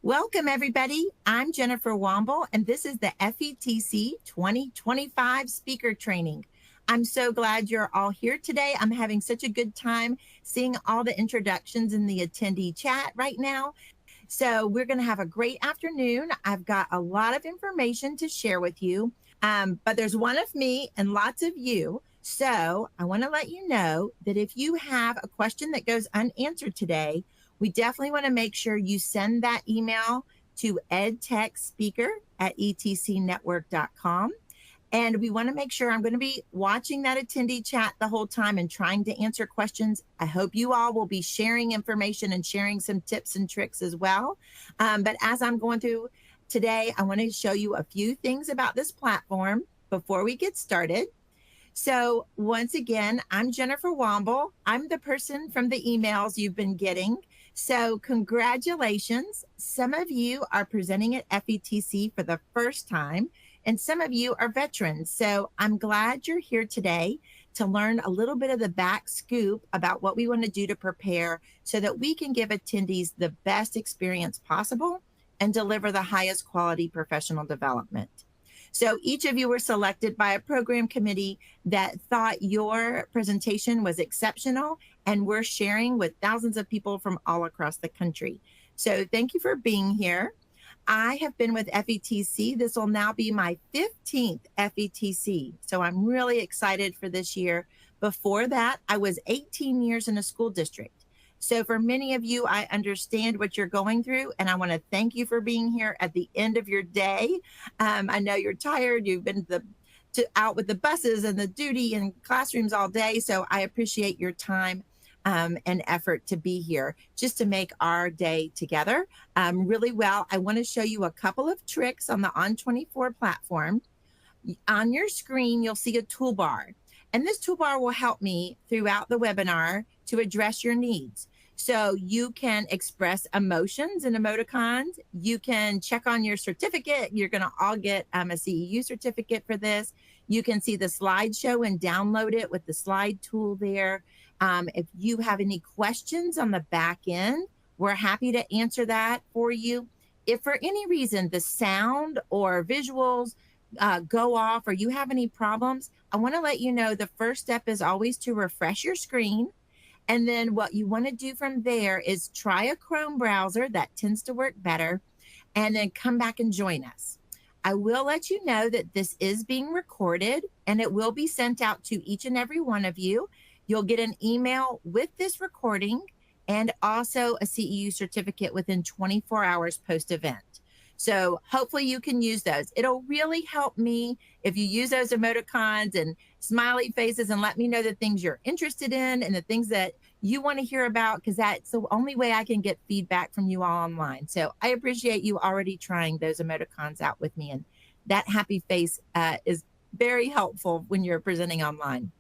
Welcome, everybody. I'm Jennifer Womble, and this is the FETC 2025 speaker training. I'm so glad you're all here today. I'm having such a good time seeing all the introductions in the attendee chat right now. So we're going to have a great afternoon. I've got a lot of information to share with you, but there's one of me and lots of you. So I want to let you know that if you have a question that goes unanswered today, we definitely want to make sure you send that email to edtechspeaker@etcnetwork.com. And we want to make sure I'm going to be watching that attendee chat the whole time and trying to answer questions. I hope you all will be sharing information and sharing some tips and tricks as well. But as I'm going through today, I want to show you a few things about this platform before we get started. So once again, I'm Jennifer Womble. I'm the person from the emails you've been getting. So congratulations. Some of you are presenting at FETC for the first time, and some of you are veterans. So I'm glad you're here today to learn a little bit of the back scoop about what we want to do to prepare so that we can give attendees the best experience possible and deliver the highest quality professional development. So each of you were selected by a program committee that thought your presentation was exceptional, and we're sharing with thousands of people from all across the country. So thank you for being here. I have been with FETC. This will now be my 15th FETC. So I'm really excited for this year. Before that, I was 18 years in a school district. So for many of you, I understand what you're going through, and I want to thank you for being here at the end of your day. I know you're tired. You've been out with the buses and the duty and classrooms all day. So I appreciate your time and effort to be here just to make our day together really well. I want to show you a couple of tricks on the On24 platform. On your screen, you'll see a toolbar, and this toolbar will help me throughout the webinar to address your needs. So you can express emotions and emoticons. You can check on your certificate. You're going to all get a CEU certificate for this. You can see the slideshow and download it with the slide tool there. If you have any questions on the back end, we're happy to answer that for you. If for any reason the sound or visuals go off or you have any problems, I want to let you know the first step is always to refresh your screen. And then what you want to do from there is try a Chrome browser. That tends to work better. And then come back and join us. I will let you know that this is being recorded, and it will be sent out to each and every one of you. You'll get an email with this recording and also a CEU certificate within 24 hours post-event. So hopefully you can use those. It'll really help me if you use those emoticons and smiley faces and let me know the things you're interested in and the things that you want to hear about, because that's the only way I can get feedback from you all online. So I appreciate you already trying those emoticons out with me. And that happy face is very helpful when you're presenting online.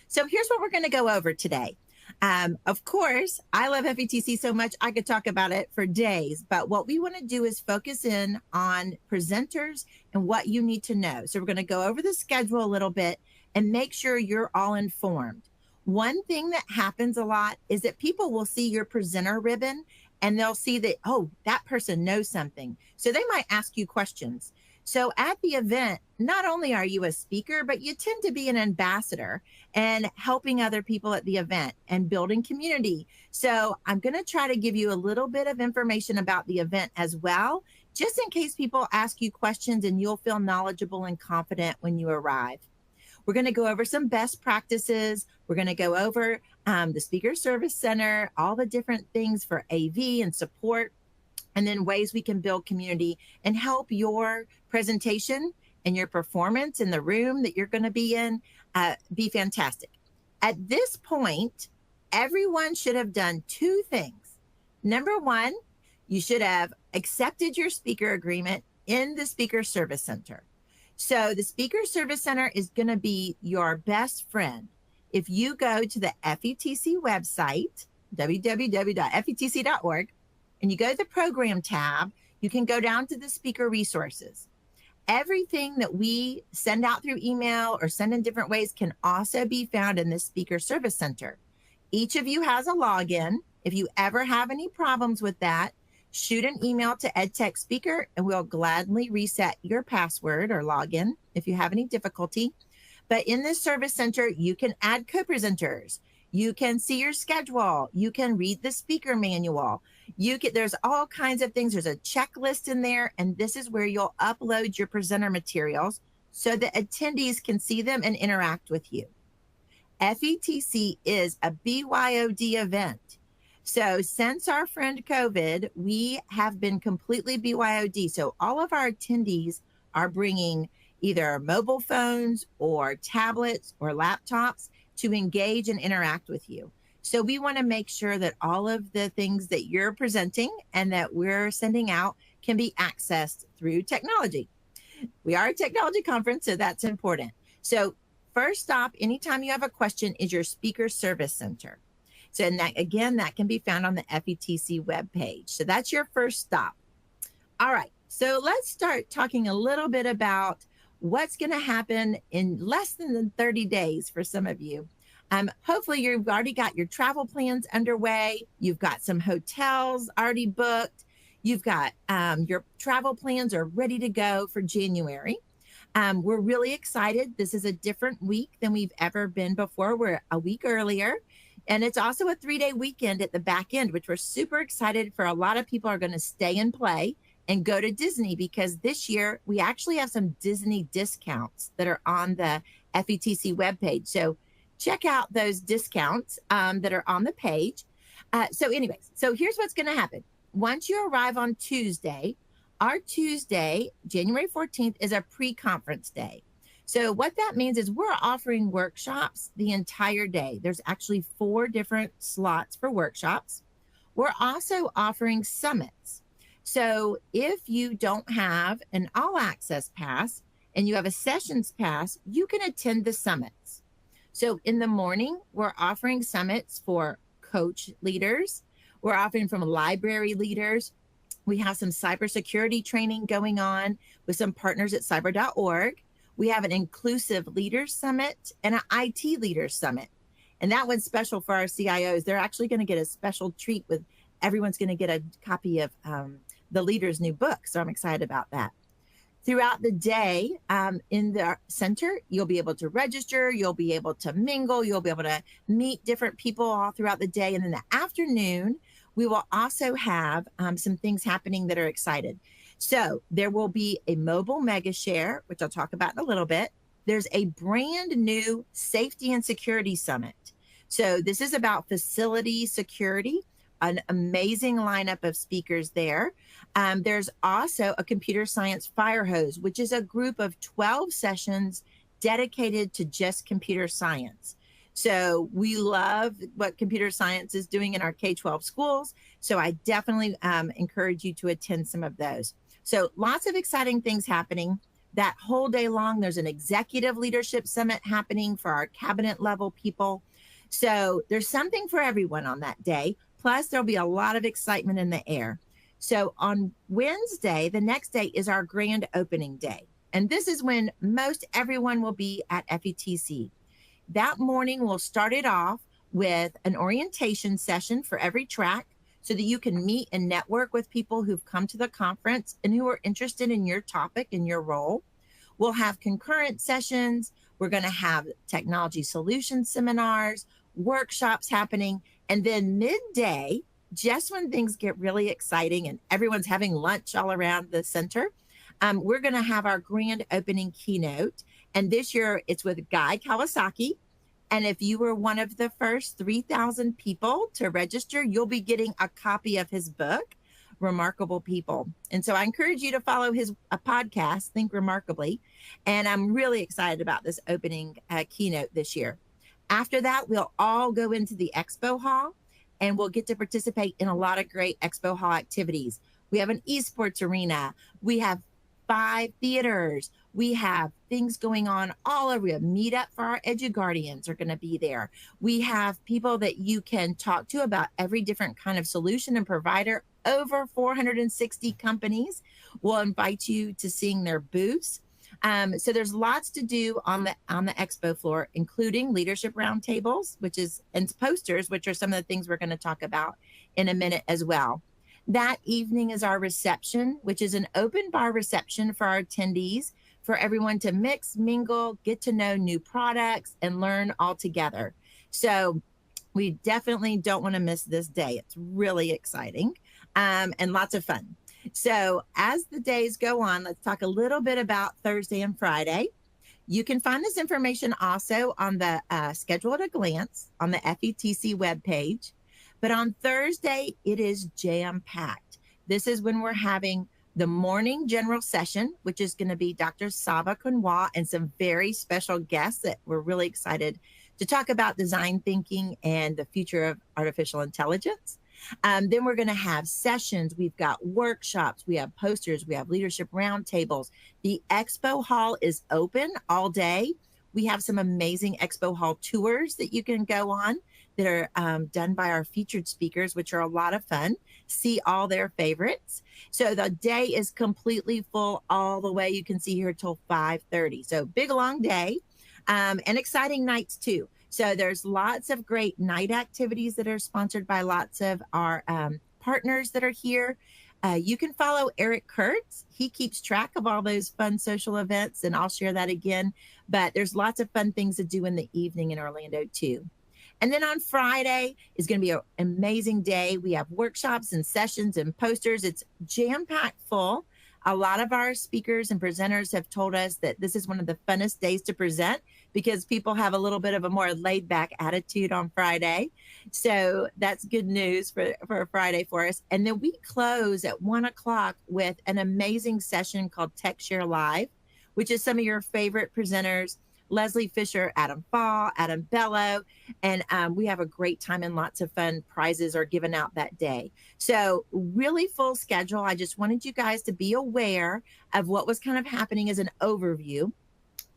So here's what we're going to go over today. Of course, I love FETC so much, I could talk about it for days, but what we want to do is focus in on presenters and what you need to know. So we're going to go over the schedule a little bit and make sure you're all informed. One thing that happens a lot is that people will see your presenter ribbon and they'll see that, oh, that person knows something. So they might ask you questions. So at the event, not only are you a speaker, but you tend to be an ambassador and helping other people at the event and building community. So I'm going to try to give you a little bit of information about the event as well, just in case people ask you questions and you'll feel knowledgeable and confident when you arrive. We're going to go over some best practices. We're going to go over the Speaker Service Center, all the different things for AV and support, and then ways we can build community and help your presentation and your performance in the room that you're going to be in be fantastic. At this point, everyone should have done two things. Number one, you should have accepted your speaker agreement in the Speaker Service Center. So the Speaker Service Center is going to be your best friend. If you go to the FETC website, www.fetc.org, and you go to the program tab, you can go down to the speaker resources. Everything that we send out through email or send in different ways can also be found in the Speaker Service Center. Each of you has a login. If you ever have any problems with that, shoot an email to EdTech Speaker and we'll gladly reset your password or login if you have any difficulty. But in this service center, you can add co-presenters. You can see your schedule. You can read the speaker manual. There's all kinds of things. There's a checklist in there, and this is where you'll upload your presenter materials so that attendees can see them and interact with you. FETC is a BYOD event. So since our friend COVID, we have been completely BYOD. So all of our attendees are bringing either mobile phones or tablets or laptops to engage and interact with you. So we want to make sure that all of the things that you're presenting and that we're sending out can be accessed through technology. We are a technology conference, so that's important. So first stop, anytime you have a question, is your speaker service center. So and that, again, that can be found on the FETC webpage. So that's your first stop. All right, so let's start talking a little bit about what's going to happen in less than 30 days for some of you. Hopefully you've already got your travel plans underway. You've got some hotels already booked. You've got your travel plans are ready to go for January. We're really excited. This is a different week than we've ever been before. We're a week earlier. And it's also a 3-day weekend at the back end, which we're super excited for. A lot of people are going to stay and play and go to Disney because this year we actually have some Disney discounts that are on the FETC webpage. So check out those discounts that are on the page. So anyways, so here's what's going to happen. Once you arrive on Tuesday, our Tuesday, January 14th, is a pre-conference day. So what that means is we're offering workshops the entire day. There's actually 4 different slots for workshops. We're also offering summits. So if you don't have an all access pass and you have a sessions pass, you can attend the summits. So in the morning, we're offering summits for coach leaders. We're offering from library leaders. We have some cybersecurity training going on with some partners at cyber.org. We have an inclusive leaders summit and an IT leaders summit. And that one's special for our CIOs. They're actually going to get a special treat with everyone's going to get a copy of the leader's new book. So I'm excited about that. Throughout the day in the center, you'll be able to register, you'll be able to mingle, you'll be able to meet different people all throughout the day. And in the afternoon, we will also have some things happening that are excited. So there will be a mobile mega share, which I'll talk about in a little bit. There's a brand new safety and security summit. So this is about facility security, an amazing lineup of speakers there. There's also a computer science fire hose, which is a group of 12 sessions dedicated to just computer science. So we love what computer science is doing in our K-12 schools. So I definitely encourage you to attend some of those. So lots of exciting things happening. That whole day long, there's an executive leadership summit happening for our cabinet level people. So there's something for everyone on that day. Plus, there'll be a lot of excitement in the air. So on Wednesday, the next day is our grand opening day. And this is when most everyone will be at FETC. That morning, we'll start it off with an orientation session for every track so that you can meet and network with people who've come to the conference and who are interested in your topic and your role. We'll have concurrent sessions. We're going to have technology solutions seminars, workshops happening. And then midday, just when things get really exciting and everyone's having lunch all around the center, we're going to have our grand opening keynote. And this year it's with Guy Kawasaki. And if you were one of the first 3,000 people to register, you'll be getting a copy of his book, Remarkable People. And so I encourage you to follow his podcast, Think Remarkably. And I'm really excited about this opening keynote this year. After that, we'll all go into the expo hall and we'll get to participate in a lot of great expo hall activities. We have an esports arena. We have 5 theaters. We have things going on all over. Meetup for our EduGuardians are going to be there. We have people that you can talk to about every different kind of solution and provider. Over 460 companies will invite you to seeing their booths. So there's lots to do on the expo floor, including leadership roundtables, and posters, which are some of the things we're going to talk about in a minute as well. That evening is our reception, which is an open bar reception for our attendees, for everyone to mix, mingle, get to know new products, and learn all together. So we definitely don't want to miss this day. It's really exciting and lots of fun. So as the days go on, let's talk a little bit about Thursday and Friday. You can find this information also on the Schedule at a Glance on the FETC webpage. But on Thursday, it is jam-packed. This is when we're having the morning general session, which is going to be Dr. Saba Kunwa and some very special guests that we're really excited to talk about design thinking and the future of artificial intelligence. Then we're going to have sessions. We've got workshops. We have posters. We have leadership roundtables. The expo hall is open all day. We have some amazing expo hall tours that you can go on that are done by our featured speakers, which are a lot of fun. See all their favorites. So the day is completely full all the way. You can see here till 5:30. So big, long day and exciting nights too. So there's lots of great night activities that are sponsored by lots of our partners that are here. You can follow Eric Kurtz. He keeps track of all those fun social events, and I'll share that again. But there's lots of fun things to do in the evening in Orlando too. And then on Friday is going to be an amazing day. We have workshops and sessions and posters. It's jam-packed full. A lot of our speakers and presenters have told us that this is one of the funnest days to present because people have a little bit of a more laid-back attitude on Friday. So that's good news for Friday for us. And then we close at 1 o'clock with an amazing session called Tech Share Live, which is some of your favorite presenters, Leslie Fisher, Adam Fall, Adam Bello, and we have a great time and lots of fun prizes are given out that day. So really full schedule. I just wanted you guys to be aware of what was kind of happening as an overview.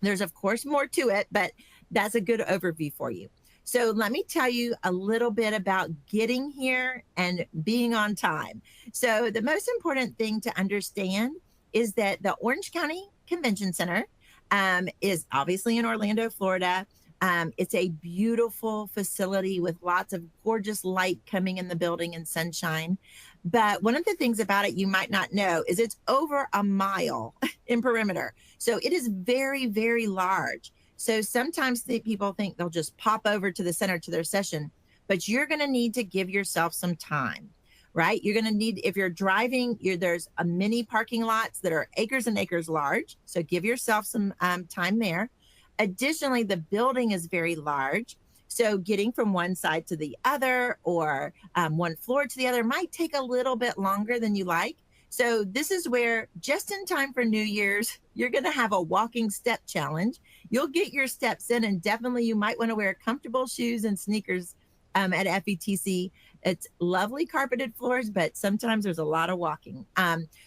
There's of course more to it, but that's a good overview for you. So let me tell you a little bit about getting here and being on time. So the most important thing to understand is that the Orange County Convention Center is obviously in Orlando, Florida. It's a beautiful facility with lots of gorgeous light coming in the building and sunshine. But one of the things about it you might not know is it's over a mile in perimeter. So it is very, very large. So sometimes people think they'll just pop over to the center to their session, but you're going to need to give yourself some time. Right? You're going to need, if you're driving, there's a mini parking lots that are acres and acres large. So give yourself some time there. Additionally, the building is very large. So getting from one side to the other or one floor to the other might take a little bit longer than you like. So this is where just in time for New Year's, you're going to have a walking step challenge. You'll get your steps in, and definitely you might want to wear comfortable shoes and sneakers at FETC. It's lovely carpeted floors, but sometimes there's a lot of walking.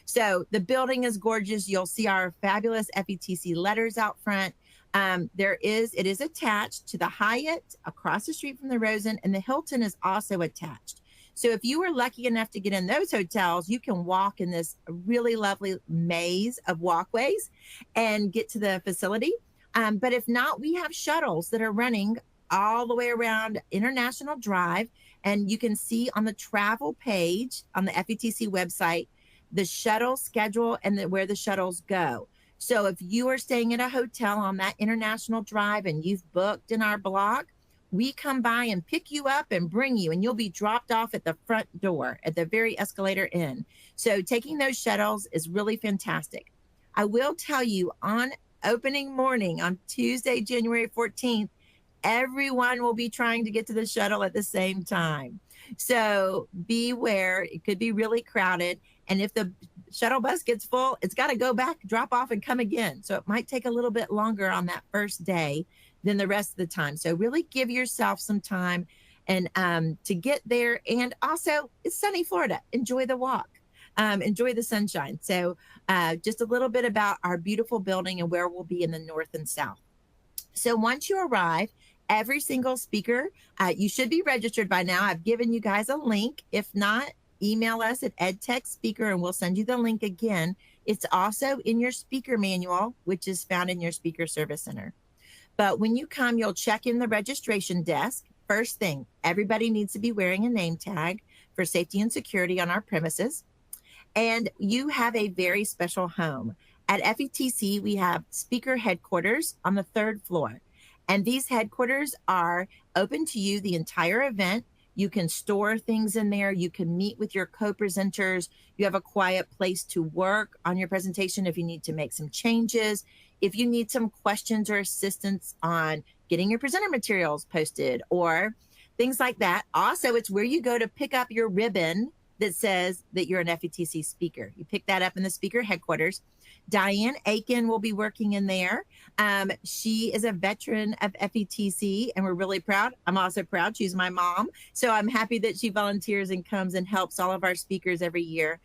So the building is gorgeous. You'll see our fabulous FETC letters out front. It is attached to the Hyatt across the street from the Rosen, and the Hilton is also attached. So if you were lucky enough to get in those hotels, you can walk in this really lovely maze of walkways and get to the facility. But if not, we have shuttles that are running all the way around International Drive. And you can see on the travel page on the FETC website, the shuttle schedule and where the shuttles go. So if you are staying at a hotel on that International Drive and you've booked in our block, we come by and pick you up and bring you, and you'll be dropped off at the front door at the very escalator in. So taking those shuttles is really fantastic. I will tell you, on opening morning on Tuesday, January 14th, everyone will be trying to get to the shuttle at the same time. So beware, it could be really crowded. And if the shuttle bus gets full, it's got to go back, drop off, and come again. So it might take a little bit longer on that first day than the rest of the time. So really give yourself some time and to get there. And also, it's sunny Florida. Enjoy the walk. Enjoy the sunshine. So just a little bit about our beautiful building and where we'll be in the north and south. So once you arrive, every single speaker, you should be registered by now. I've given you guys a link. If not, email us at EdTech Speaker and we'll send you the link again. It's also in your speaker manual, which is found in your Speaker Service Center. But when you come, you'll check in the registration desk. first thing, everybody needs to be wearing a name tag for safety and security on our premises. And you have a very special home. At FETC, we have speaker headquarters on the 3rd floor. And these headquarters are open to you the entire event. You can store things in there. You can meet with your co-presenters. You have a quiet place to work on your presentation if you need to make some changes. If you need some questions or assistance on getting your presenter materials posted or things like that. Also, it's where you go to pick up your ribbon that says that you're an FETC speaker. You pick that up in the speaker headquarters. Diane Aiken will be working in there. She is a veteran of FETC, and we're really proud. I'm also proud. She's my mom. So I'm happy that she volunteers and comes and helps all of our speakers every year.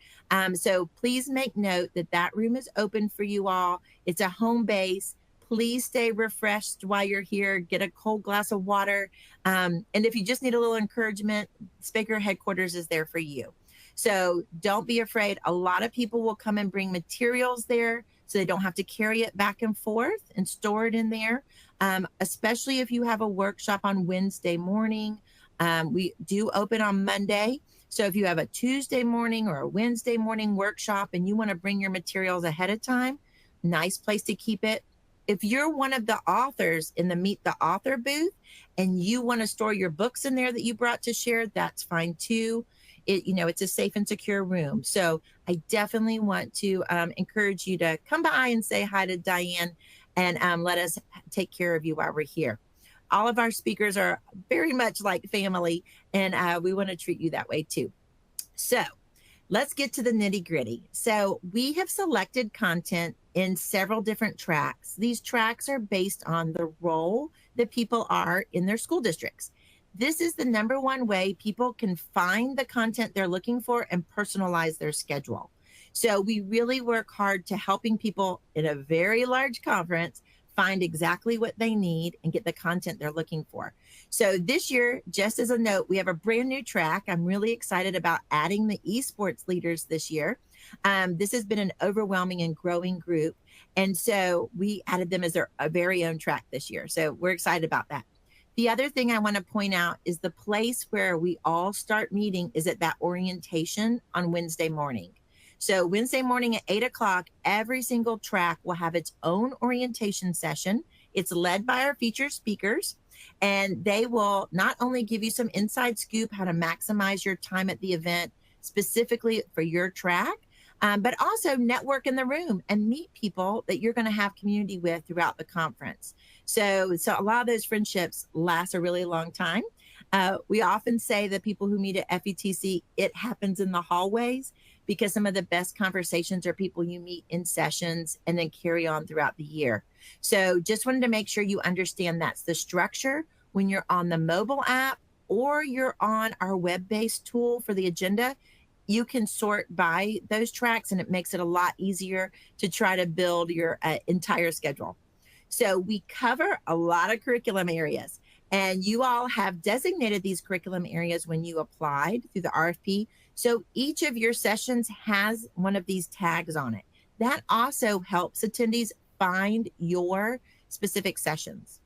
So please make note that that room is open for you all. It's a home base. Please stay refreshed while you're here. Get a cold glass of water. And if you just need a little encouragement, speaker headquarters is there for you. So don't be afraid. A lot of people will come and bring materials there so they don't have to carry it back and forth and store it in there, especially if you have a workshop on Wednesday morning. We do open on Monday. So if you have a Tuesday morning or a Wednesday morning workshop and you want to bring your materials ahead of time, nice place to keep it. If you're one of the authors in the Meet the Author booth and you want to store your books in there that you brought to share, that's fine too. It's a safe and secure room. So I definitely want to encourage you to come by and say hi to Diane and let us take care of you while we're here. All of our speakers are very much like family, and we want to treat you that way too. So let's get to the nitty gritty. So we have selected content in several different tracks. These tracks are based on the role that people are in their school districts. This is the number one way people can find the content they're looking for and personalize their schedule. So we really work hard to helping people in a very large conference find exactly what they need and get the content they're looking for. So this year, just as a note, we have a brand new track. I'm really excited about adding the esports leaders this year. This has been an overwhelming and growing group. And so we added them as their very own track this year. So we're excited about that. The other thing I want to point out is the place where we all start meeting is at that orientation on Wednesday morning. So Wednesday morning at 8 o'clock, every single track will have its own orientation session. It's led by our featured speakers, and they will not only give you some inside scoop how to maximize your time at the event specifically for your track, but also network in the room and meet people that you're going to have community with throughout the conference. So a lot of those friendships last a really long time. We often say that people who meet at FETC, it happens in the hallways because some of the best conversations are people you meet in sessions and then carry on throughout the year. So just wanted to make sure you understand that's the structure when you're on the mobile app or you're on our web-based tool for the agenda. You can sort by those tracks and it makes it a lot easier to try to build your entire schedule. So we cover a lot of curriculum areas, and you all have designated these curriculum areas when you applied through the RFP. So each of your sessions has one of these tags on it. That also helps attendees find your specific sessions.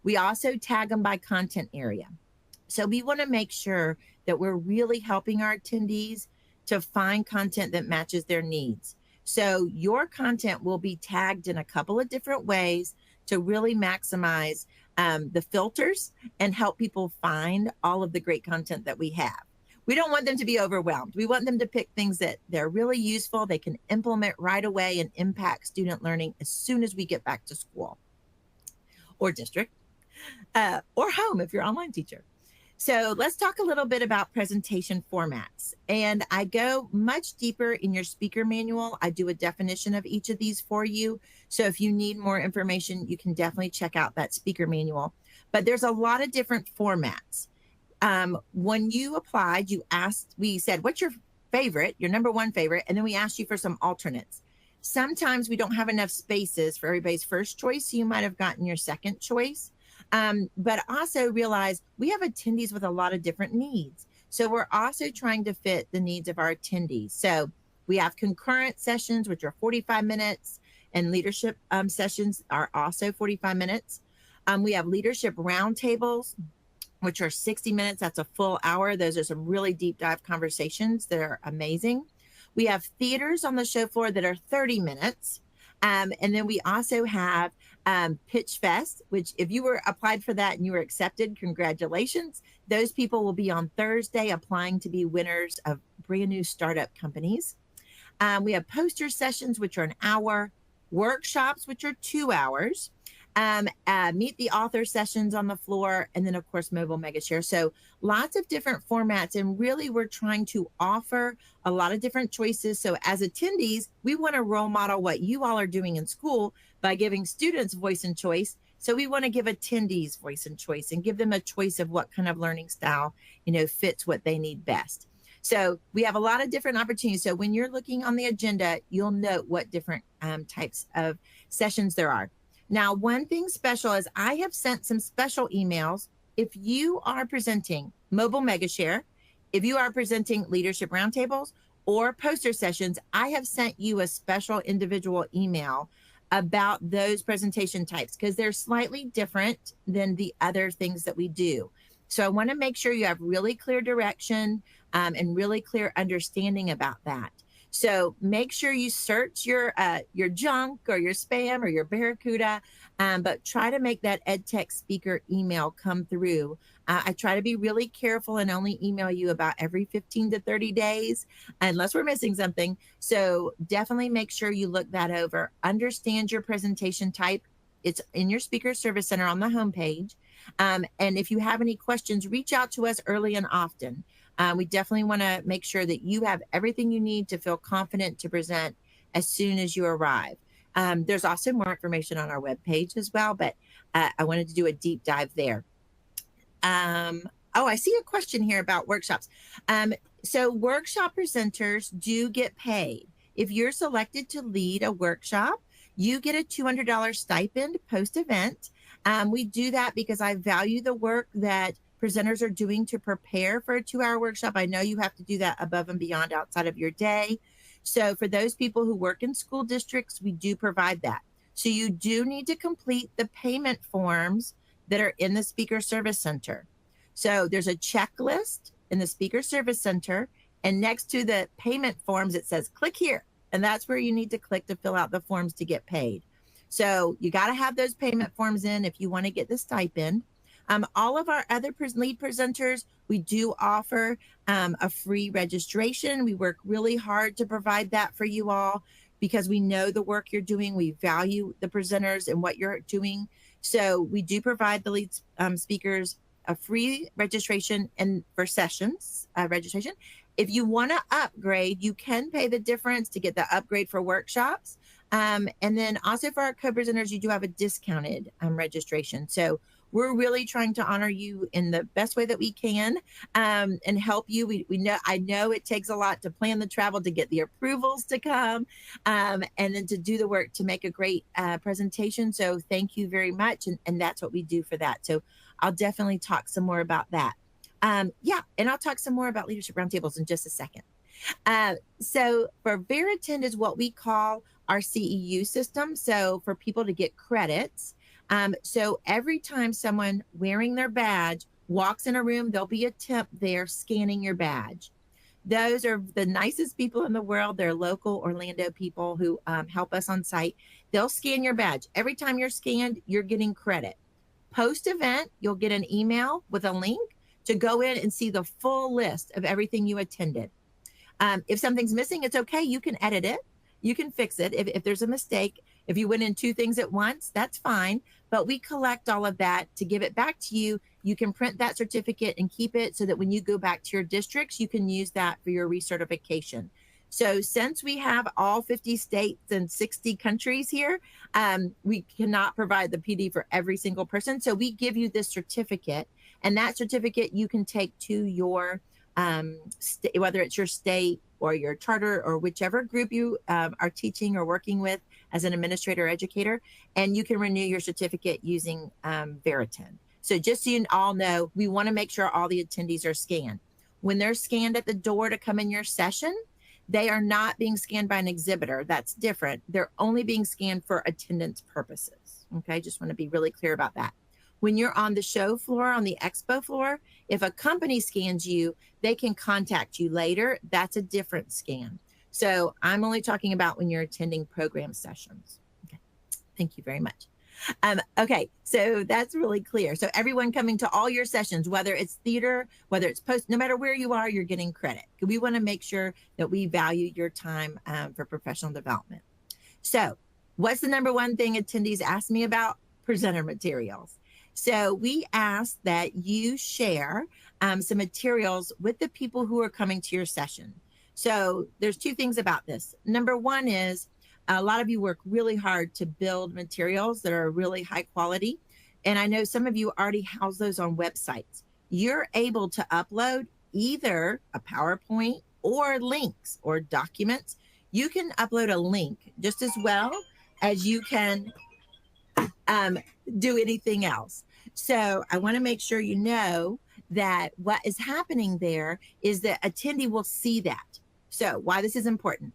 We also tag them by content area. So we want to make sure that we're really helping our attendees to find content that matches their needs. So your content will be tagged in a couple of different ways to really maximize the filters and help people find all of the great content that we have. We don't want them to be overwhelmed. We want them to pick things that they're really useful, they can implement right away and impact student learning as soon as we get back to school or district or home if you're an online teacher. So let's talk a little bit about presentation formats. And I go much deeper in your speaker manual. I do a definition of each of these for you. So if you need more information, you can definitely check out that speaker manual. But there's a lot of different formats. When you applied, we said, what's your favorite, your number one favorite? And then we asked you for some alternates. Sometimes we don't have enough spaces for everybody's first choice. So you might have gotten your second choice. But also realize we have attendees with a lot of different needs. So we're also trying to fit the needs of our attendees. So we have concurrent sessions, which are 45 minutes, and leadership sessions are also 45 minutes. We have leadership roundtables, which are 60 minutes. That's a full hour. Those are some really deep dive conversations that are amazing. We have theaters on the show floor that are 30 minutes. And then we also have Pitch Fest, which if you were applied for that and you were accepted, congratulations. Those people will be on Thursday applying to be winners of brand new startup companies. We have poster sessions, which are an hour, workshops, which are 2 hours, meet the author sessions on the floor, and then, of course, mobile mega share. So lots of different formats. And really, we're trying to offer a lot of different choices. So as attendees, we want to role model what you all are doing in school by giving students voice and choice. So we want to give attendees voice and choice and give them a choice of what kind of learning style, fits what they need best. So we have a lot of different opportunities. So when you're looking on the agenda, you'll note what different types of sessions there are. Now, one thing special is I have sent some special emails. If you are presenting Mobile Megashare, if you are presenting leadership roundtables or poster sessions, I have sent you a special individual email about those presentation types because they're slightly different than the other things that we do. So I want to make sure you have really clear direction and really clear understanding about that. So make sure you search your junk or your spam or your Barracuda, but try to make that EdTech speaker email come through. I try to be really careful and only email you about every 15 to 30 days, unless we're missing something. So definitely make sure you look that over. Understand your presentation type. It's in your speaker service center on the homepage. And if you have any questions, reach out to us early and often. We definitely want to make sure that you have everything you need to feel confident to present as soon as you arrive. There's also more information on our webpage as well, but I wanted to do a deep dive there. I see a question here about workshops. So workshop presenters do get paid. If you're selected to lead a workshop, you get a $200 stipend post-event. We do that because I value the work that presenters are doing to prepare for a 2-hour workshop. I know you have to do that above and beyond outside of your day. So for those people who work in school districts, we do provide that. So you do need to complete the payment forms that are in the Speaker Service Center. So there's a checklist in the Speaker Service Center, and next to the payment forms, it says click here. And that's where you need to click to fill out the forms to get paid. So you got to have those payment forms in if you want to get the stipend. All of our other lead presenters, we do offer a free registration. We work really hard to provide that for you all because we know the work you're doing. We value the presenters and what you're doing. So we do provide the lead speakers a free registration and for sessions registration. If you want to upgrade, you can pay the difference to get the upgrade for workshops. And then also for our co-presenters, you do have a discounted registration. So we're really trying to honor you in the best way that we can and help you. We know, I know it takes a lot to plan the travel, to get the approvals to come, and then to do the work to make a great presentation. So thank you very much. And that's what we do for that. So I'll definitely talk some more about that. And I'll talk some more about leadership roundtables in just a second. So for Verittend is what we call our CEU system. So for people to get credits. So every time someone wearing their badge walks in a room, there'll be a temp there scanning your badge. Those are the nicest people in the world. They're local Orlando people who help us on site. They'll scan your badge. Every time you're scanned, you're getting credit. Post-event, you'll get an email with a link to go in and see the full list of everything you attended. If something's missing, it's okay. You can edit it. You can fix it. If there's a mistake, if you went in 2 things at once, that's fine. But we collect all of that to give it back to you. You can print that certificate and keep it so that when you go back to your districts, you can use that for your recertification. So since we have all 50 states and 60 countries here, we cannot provide the PD for every single person. So we give you this certificate, and that certificate you can take to your whether it's your state or your charter or whichever group you are teaching or working with as an administrator or educator, and you can renew your certificate using Verittend. So just so you all know, we want to make sure all the attendees are scanned. When they're scanned at the door to come in your session, they are not being scanned by an exhibitor. That's different. They're only being scanned for attendance purposes. Okay, just want to be really clear about that. When you're on the show floor, on the expo floor, if a company scans you, they can contact you later. That's a different scan. So I'm only talking about when you're attending program sessions. Okay. Thank you very much. Okay, so that's really clear. So everyone coming to all your sessions, whether it's theater, whether it's post, no matter where you are, you're getting credit. We want to make sure that we value your time for professional development. So what's the number one thing attendees ask me about? Presenter materials. So we ask that you share some materials with the people who are coming to your session. So there's two things about this. Number one is a lot of you work really hard to build materials that are really high quality. And I know some of you already house those on websites. You're able to upload either a PowerPoint or links or documents. You can upload a link just as well as you can do anything else. So I want to make sure you know that what is happening there is that attendee will see that. So why this is important.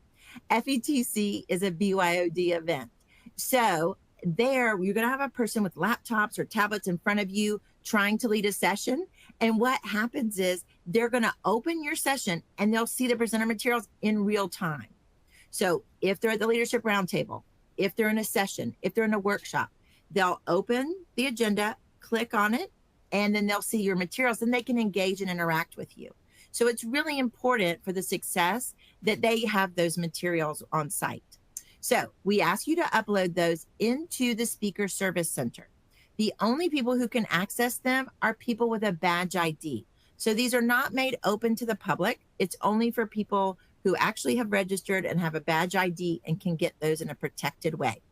FETC is a BYOD event. So there you're going to have a person with laptops or tablets in front of you trying to lead a session. And what happens is they're going to open your session and they'll see the presenter materials in real time. So if they're at the leadership roundtable, if they're in a session, if they're in a workshop, they'll open the agenda, click on it, and then they'll see your materials and they can engage and interact with you. So it's really important for the success that they have those materials on site. So we ask you to upload those into the Speaker Service Center. The only people who can access them are people with a badge ID. So these are not made open to the public. It's only for people who actually have registered and have a badge ID and can get those in a protected way.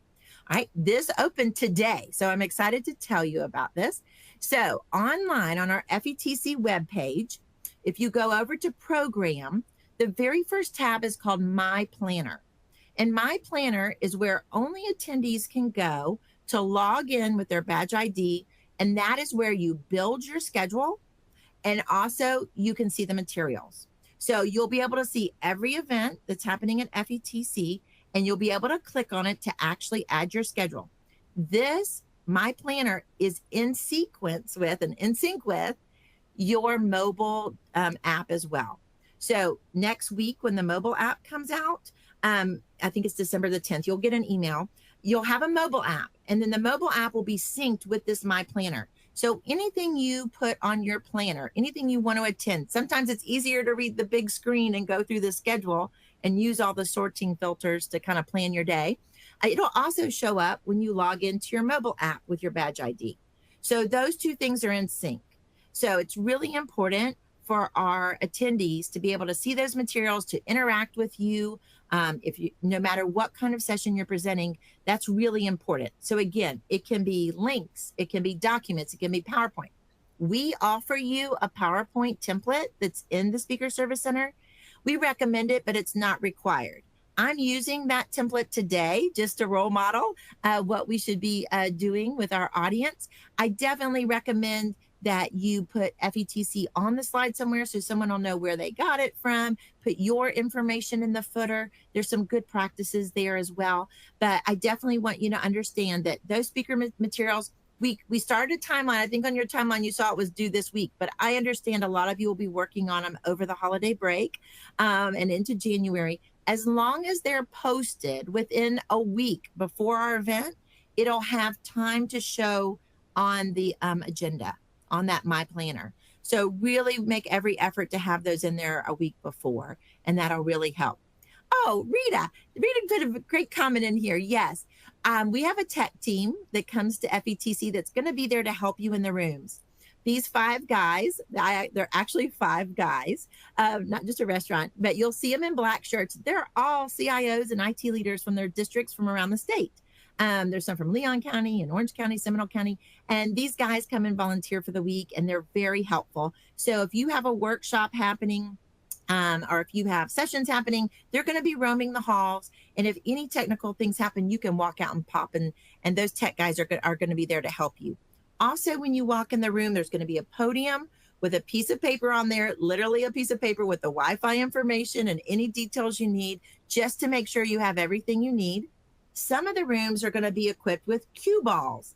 All right, this opened today. So I'm excited to tell you about this. So online on our FETC webpage, if you go over to program, the very first tab is called My Planner. And My Planner is where only attendees can go to log in with their badge ID. And that is where you build your schedule. And also you can see the materials. So you'll be able to see every event that's happening at FETC, and you'll be able to click on it to actually add your schedule. This My Planner is in sequence with and in sync with your mobile app as well. So next week when the mobile app comes out, I think it's December the 10th, you'll get an email. You'll have a mobile app, and then the mobile app will be synced with this My Planner. So anything you put on your planner, anything you want to attend, sometimes it's easier to read the big screen and go through the schedule and use all the sorting filters to kind of plan your day. It'll also show up when you log into your mobile app with your badge ID. So those two things are in sync. So it's really important for our attendees to be able to see those materials, to interact with you. No matter what kind of session you're presenting, that's really important. So again, it can be links, it can be documents, it can be PowerPoint. We offer you a PowerPoint template that's in the Speaker Service Center. We recommend it, but it's not required. I'm using that template today just to role model what we should be doing with our audience. I definitely recommend that you put FETC on the slide somewhere so someone will know where they got it from. Put your information in the footer. There's some good practices there as well. But I definitely want you to understand that those speaker materials, we started a timeline. I think on your timeline you saw it was due this week, but I understand a lot of you will be working on them over the holiday break and into January. As long as they're posted within a week before our event, it'll have time to show on the agenda, on that My Planner. So really make every effort to have those in there a week before, and that'll really help. Oh, Rita put a great comment in here. Yes, we have a tech team that comes to FETC that's going to be there to help you in the rooms. These 5 guys, they're actually 5 guys, not just a restaurant, but you'll see them in black shirts. They're all CIOs and IT leaders from their districts from around the state. There's some from Leon County and Orange County, Seminole County, and these guys come and volunteer for the week, and they're very helpful. So if you have a workshop happening, or if you have sessions happening, they're going to be roaming the halls. And if any technical things happen, you can walk out and pop, and those tech guys are going to be there to help you. Also, when you walk in the room, there's going to be a podium with a piece of paper on there, literally a piece of paper with the Wi-Fi information and any details you need, just to make sure you have everything you need. Some of the rooms are going to be equipped with cue balls.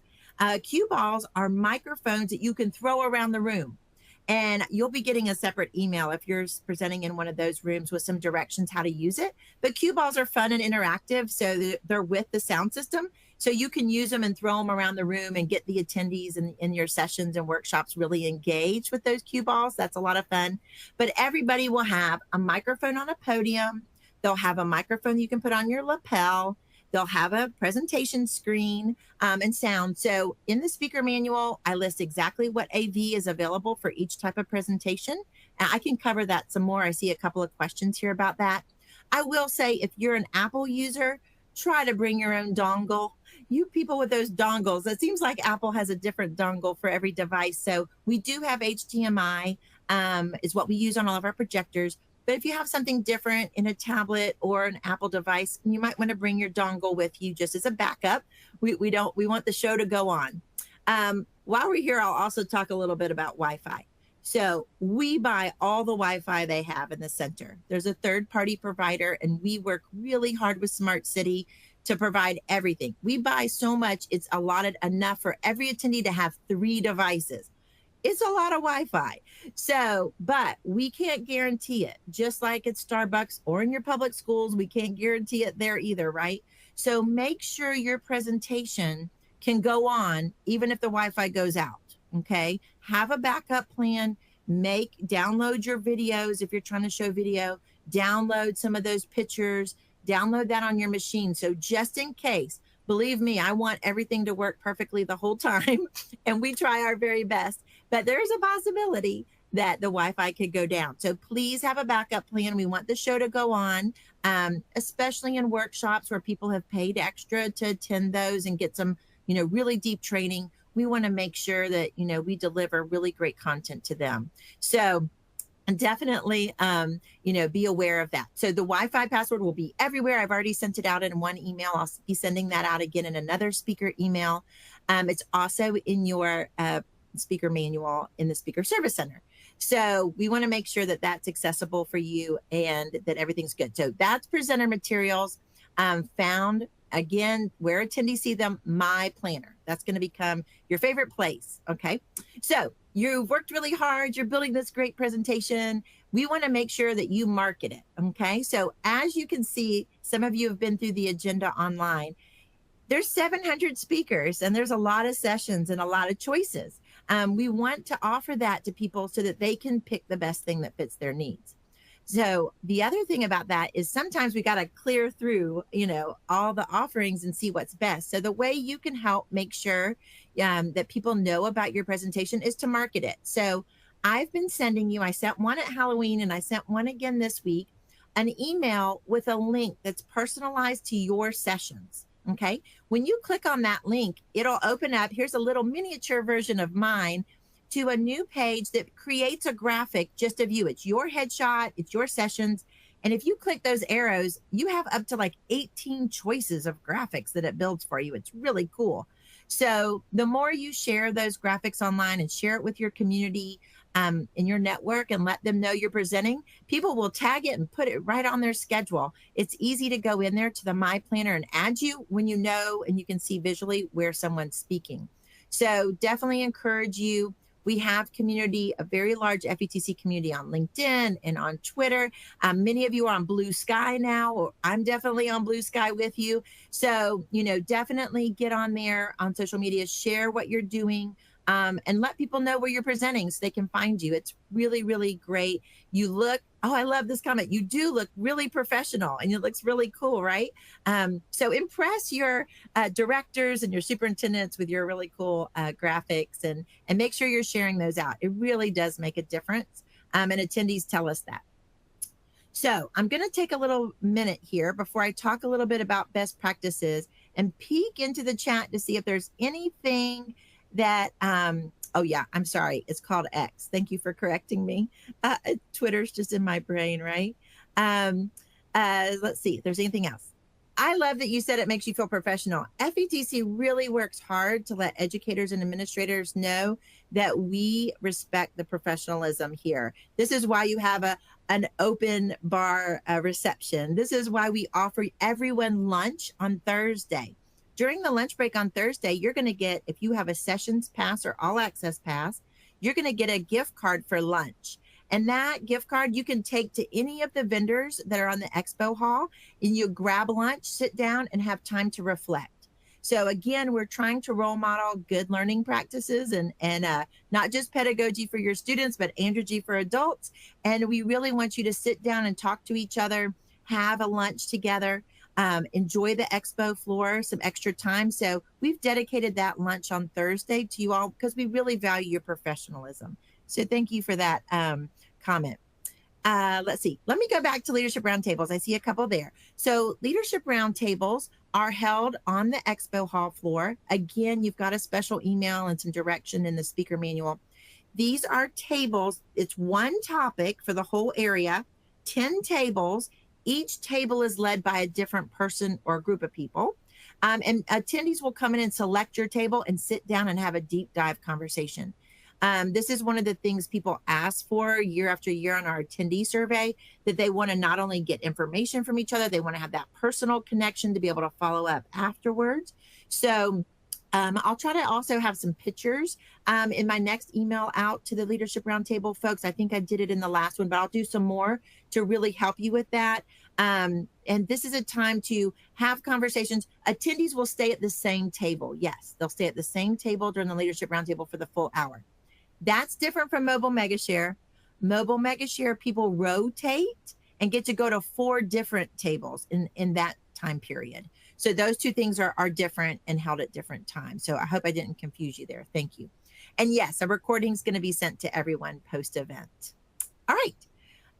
Cue balls are microphones that you can throw around the room. And you'll be getting a separate email if you're presenting in one of those rooms with some directions how to use it. But cue balls are fun and interactive, so they're with the sound system. So you can use them and throw them around the room and get the attendees in your sessions and workshops really engaged with those cue balls. That's a lot of fun. But everybody will have a microphone on a podium. They'll have a microphone you can put on your lapel. They'll have a presentation screen and sound. So in the speaker manual, I list exactly what AV is available for each type of presentation. And I can cover that some more. I see a couple of questions here about that. I will say if you're an Apple user, try to bring your own dongle. You people with those dongles, it seems like Apple has a different dongle for every device. So we do have HDMI is what we use on all of our projectors. But if you have something different in a tablet or an Apple device, you might want to bring your dongle with you just as a backup. We want the show to go on. While we're here, I'll also talk a little bit about Wi-Fi. So we buy all the Wi-Fi they have in the center. There's a third-party provider, and we work really hard with Smart City to provide everything. We buy so much, it's allotted enough for every attendee to have 3 devices. It's a lot of Wi-Fi. So, but we can't guarantee it. Just like at Starbucks or in your public schools, we can't guarantee it there either, right? So make sure your presentation can go on even if the Wi-Fi goes out, okay? Have a backup plan. Download your videos if you're trying to show video. Download some of those pictures. Download that on your machine. So just in case, believe me, I want everything to work perfectly the whole time, and we try our very best. But there is a possibility that the Wi-Fi could go down. So please have a backup plan. We want the show to go on, especially in workshops where people have paid extra to attend those and get some, really deep training. We want to make sure that, we deliver really great content to them. So definitely, be aware of that. So the Wi-Fi password will be everywhere. I've already sent it out in one email. I'll be sending that out again in another speaker email. It's also in your speaker manual in the Speaker Service Center. So we want to make sure that that's accessible for you and that everything's good. So that's presenter materials found, again, where attendees see them, My Planner. That's going to become your favorite place, okay? So you've worked really hard. You're building this great presentation. We want to make sure that you market it, okay? So as you can see, some of you have been through the agenda online. There's 700 speakers, and there's a lot of sessions and a lot of choices. We want to offer that to people so that they can pick the best thing that fits their needs. So the other thing about that is sometimes we got to clear through, all the offerings and see what's best. So the way you can help make sure that people know about your presentation is to market it. So I've been sending you, I sent one at Halloween and I sent one again this week, an email with a link that's personalized to your sessions. Okay. When you click on that link, it'll open up. Here's a little miniature version of mine to a new page that creates a graphic just of you. It's your headshot, it's your sessions. And if you click those arrows, you have up to like 18 choices of graphics that it builds for you. It's really cool. So the more you share those graphics online and share it with your community in your network and let them know you're presenting, people will tag it and put it right on their schedule. It's easy to go in there to the My Planner and add you when you know and you can see visually where someone's speaking. So definitely encourage you. We have community, a very large FETC community on LinkedIn and on Twitter. Many of you are on Blue Sky now, or I'm definitely on Blue Sky with you. So, definitely get on there on social media, share what you're doing, and let people know where you're presenting so they can find you. It's really, really great. You look, I love this comment. You do look really professional and it looks really cool, right? So impress your directors and your superintendents with your really cool graphics and make sure you're sharing those out. It really does make a difference. And attendees tell us that. So I'm going to take a little minute here before I talk a little bit about best practices and peek into the chat to see if there's anything that, oh yeah, I'm sorry. It's called X. Thank you for correcting me. Twitter's just in my brain, right? Let's see if there's anything else. I love that you said it makes you feel professional. FETC really works hard to let educators and administrators know that we respect the professionalism here. This is why you have an open bar reception. This is why we offer everyone lunch on Thursday. during the lunch break on Thursday, you're going to get, if you have a sessions pass or all access pass, you're going to get a gift card for lunch. And that gift card you can take to any of the vendors that are on the expo hall, and you grab lunch, sit down, and have time to reflect. So again, we're trying to role model good learning practices and not just pedagogy for your students, but andragogy for adults. And we really want you to sit down and talk to each other, have a lunch together, enjoy the expo floor, some extra time. So we've dedicated that lunch on Thursday to you all because we really value your professionalism. So thank you for that comment. Let's see. Let me go back to leadership roundtables. I see a couple there. So leadership roundtables are held on the expo hall floor. Again, you've got a special email and some direction in the speaker manual. These are tables. It's one topic for the whole area, 10 tables. Each table is led by a different person or group of people. And attendees will come in and select your table and sit down and have a deep dive conversation. This is one of the things people ask for year after year on our attendee survey, that they want to not only get information from each other, they want to have that personal connection to be able to follow up afterwards. So I'll try to also have some pictures in my next email out to the Leadership Roundtable folks. I think I did it in the last one, but I'll do some more to really help you with that. And this is a time to have conversations. Attendees will stay at the same table. Yes, they'll stay at the same table during the Leadership Roundtable for the full hour. That's different from Mobile Megashare. Mobile Megashare, people rotate and get to go to 4 different tables in that time period. So those two things are different and held at different times. So I hope I didn't confuse you there. Thank you. And yes, a recording is going to be sent to everyone post-event. All right.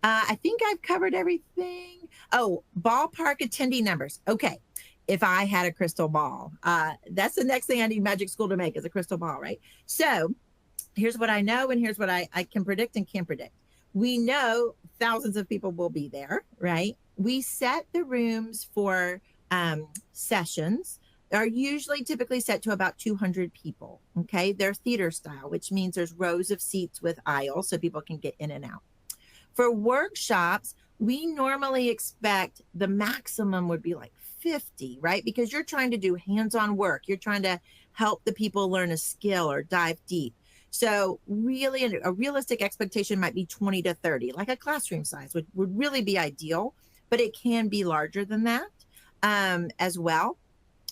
I think I've covered everything. Oh, ballpark attendee numbers. Okay. If I had a crystal ball, that's the next thing I need Magic School to make is a crystal ball, right? So here's what I know, and here's what I can predict and can't predict. We know thousands of people will be there, right? We set the rooms for sessions are usually typically set to about 200 people, okay? They're theater style, which means there's rows of seats with aisles so people can get in and out. For workshops, we normally expect the maximum would be like 50, right? Because you're trying to do hands-on work. You're trying to help the people learn a skill or dive deep. So really a realistic expectation might be 20 to 30, like a classroom size would really be ideal, but it can be larger than that as well.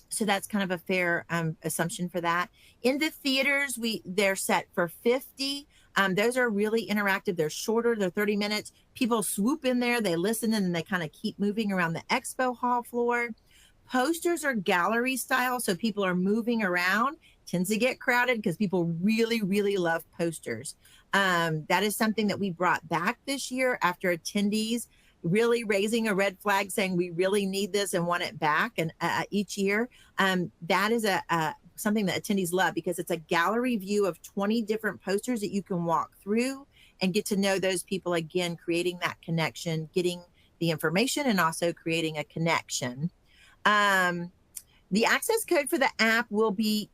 So that's kind of a fair assumption for that. In the theaters, they're set for 50. Those are really interactive. They're shorter, they're 30 minutes. People swoop in there, they listen, and then they kind of keep moving around the expo hall floor. Posters are gallery style, so people are moving around. Tends to get crowded because people really, really love posters. That is something that we brought back this year after attendees really raising a red flag saying we really need this and want it back. And each year, that is something that attendees love because it's a gallery view of 20 different posters that you can walk through and get to know those people again, creating that connection, getting the information, and also creating a connection. The access code for the app will be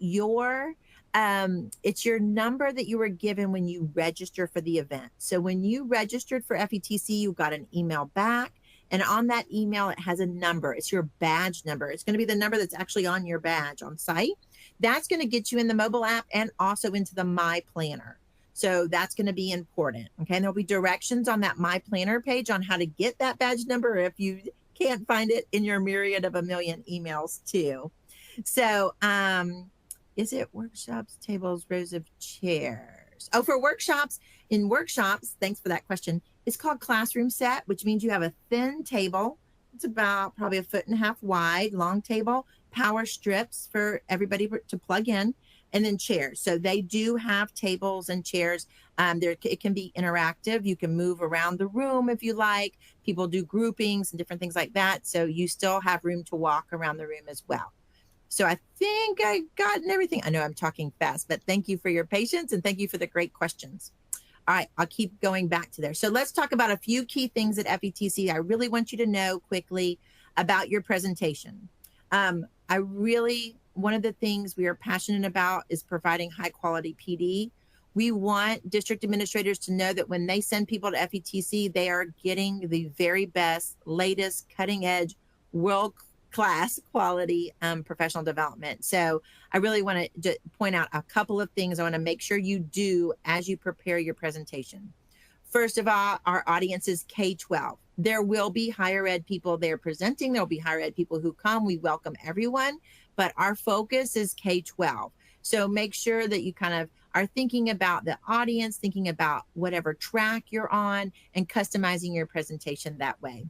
it's your number that you were given when you register for the event. So when you registered for FETC, you got an email back, and on that email, it has a number. It's your badge number. It's going to be the number that's actually on your badge on site. That's going to get you in the mobile app and also into the My Planner. So that's going to be important. Okay. And there'll be directions on that My Planner page on how to get that badge number if you can't find it in your myriad of a million emails too. So, is it workshops, tables, rows of chairs? Oh, for workshops, thanks for that question. It's called classroom set, which means you have a thin table. It's about probably 1.5 feet wide, long table, power strips for everybody to plug in, and then chairs. So they do have tables and chairs. It can be interactive. You can move around the room if you like. People do groupings and different things like that. So you still have room to walk around the room as well. So I think I've gotten everything. I know I'm talking fast, but thank you for your patience and thank you for the great questions. All right, I'll keep going back to there. So let's talk about a few key things at FETC. I really want you to know quickly about your presentation. One of the things we are passionate about is providing high quality PD. We want district administrators to know that when they send people to FETC, they are getting the very best, latest, cutting edge, world class quality professional development. So I really want to point out a couple of things I want to make sure you do as you prepare your presentation. First of all, our audience is K-12. There will be higher ed people there presenting. There'll be higher ed people who come. We welcome everyone, but our focus is K-12. So make sure that you kind of are thinking about the audience, thinking about whatever track you're on, and customizing your presentation that way.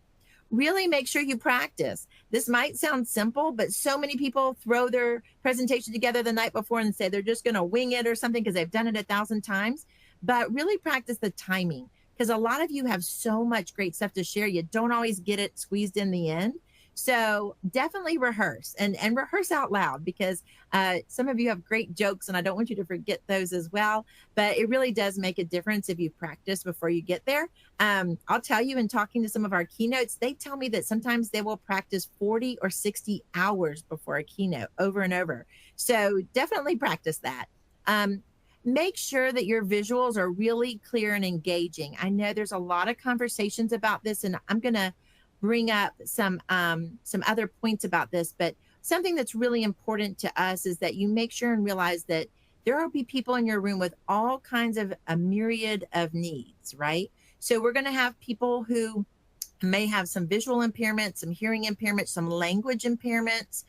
Really make sure you practice. This might sound simple, but so many people throw their presentation together the night before and say they're just going to wing it or something because they've done it 1,000 times. But really practice the timing, because a lot of you have so much great stuff to share. You don't always get it squeezed in the end. So definitely rehearse and rehearse out loud, because some of you have great jokes and I don't want you to forget those as well. But it really does make a difference if you practice before you get there. I'll tell you, in talking to some of our keynotes, they tell me that sometimes they will practice 40 or 60 hours before a keynote over and over. So definitely practice that. Make sure that your visuals are really clear and engaging. I know there's a lot of conversations about this, and I'm going to bring up some other points about this, but something that's really important to us is that you make sure and realize that there will be people in your room with all kinds of a myriad of needs, right? So we're going to have people who may have some visual impairments, some hearing impairments, some language impairments,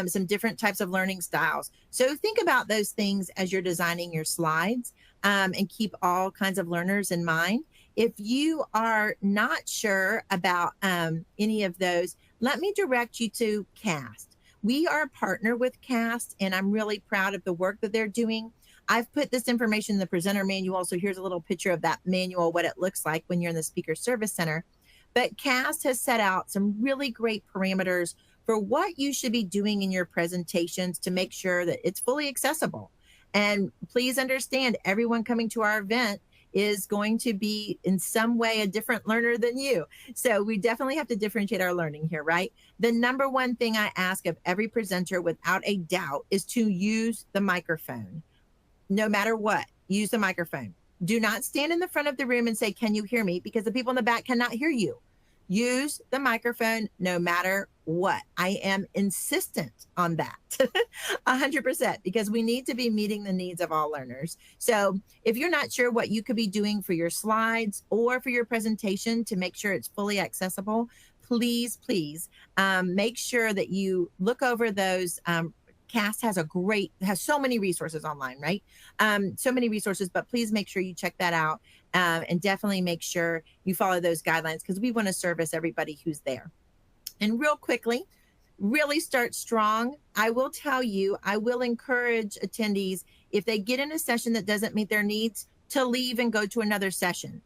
some different types of learning styles. So think about those things as you're designing your slides, and keep all kinds of learners in mind. If you are not sure about any of those, let me direct you to CAST. We are a partner with CAST, and I'm really proud of the work that they're doing. I've put this information in the presenter manual, so here's a little picture of that manual, what it looks like when you're in the Speaker Service Center. But CAST has set out some really great parameters for what you should be doing in your presentations to make sure that it's fully accessible. And please understand, everyone coming to our event is going to be in some way a different learner than you. So we definitely have to differentiate our learning here, right? The number one thing I ask of every presenter without a doubt is to use the microphone. No matter what, use the microphone. Do not stand in the front of the room and say, "Can you hear me?" Because the people in the back cannot hear you. Use the microphone no matter what. I am insistent on that 100%, because we need to be meeting the needs of all learners. So if you're not sure what you could be doing for your slides or for your presentation to make sure it's fully accessible, please make sure that you look over those. CAST has so many resources online, right? So many resources, but please make sure you check that out, and definitely make sure you follow those guidelines, because we want to service everybody who's there. And real quickly, really start strong. I will tell you, I will encourage attendees, if they get in a session that doesn't meet their needs, to leave and go to another session.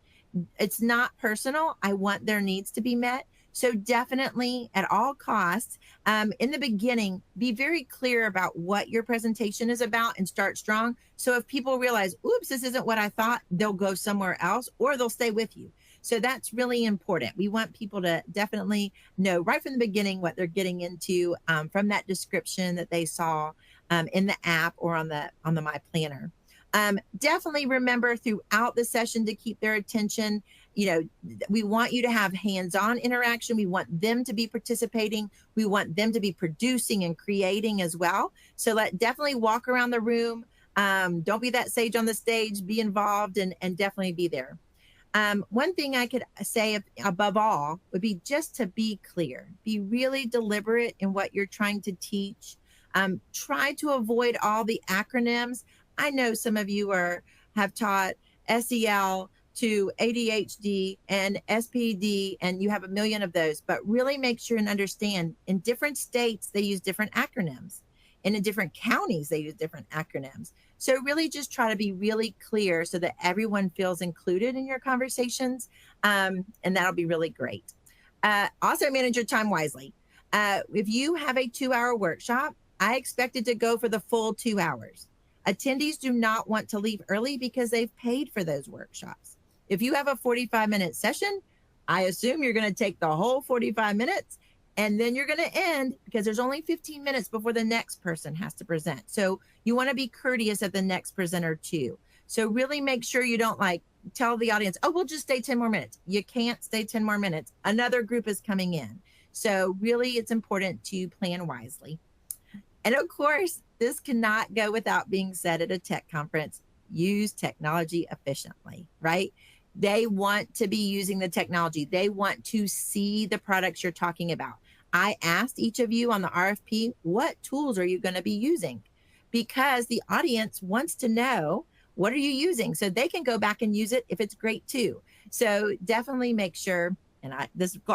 It's not personal. I want their needs to be met. So definitely, at all costs, in the beginning, be very clear about what your presentation is about and start strong. So if people realize, oops, this isn't what I thought, they'll go somewhere else, or they'll stay with you. So that's really important. We want people to definitely know right from the beginning what they're getting into, from that description that they saw in the app or on the My Planner. Definitely remember throughout the session to keep their attention. We want you to have hands-on interaction. We want them to be participating. We want them to be producing and creating as well. So definitely walk around the room. Don't be that sage on the stage. Be involved and definitely be there. One thing I could say above all would be just to be clear. Be really deliberate in what you're trying to teach. Try to avoid all the acronyms. I know some of you have taught SEL to ADHD and SPD, and you have a million of those, but really make sure and understand, in different states, they use different acronyms. And in different counties, they use different acronyms. So really just try to be really clear so that everyone feels included in your conversations, and that'll be really great. Also manage your time wisely. If you have a 2-hour workshop, I expect it to go for the full 2 hours. Attendees do not want to leave early because they've paid for those workshops. If you have a 45-minute session, I assume you're going to take the whole 45 minutes, and then you're going to end, because there's only 15 minutes before the next person has to present. So you want to be courteous of the next presenter too. So really make sure you don't tell the audience, "Oh, we'll just stay 10 more minutes." You can't stay 10 more minutes. Another group is coming in. So really, it's important to plan wisely. And of course, this cannot go without being said at a tech conference. Use technology efficiently, right? They want to be using the technology. They want to see the products you're talking about. I asked each of you on the RFP, what tools are you going to be using? Because the audience wants to know, what are you using? So they can go back and use it if it's great too. So definitely make sure, and I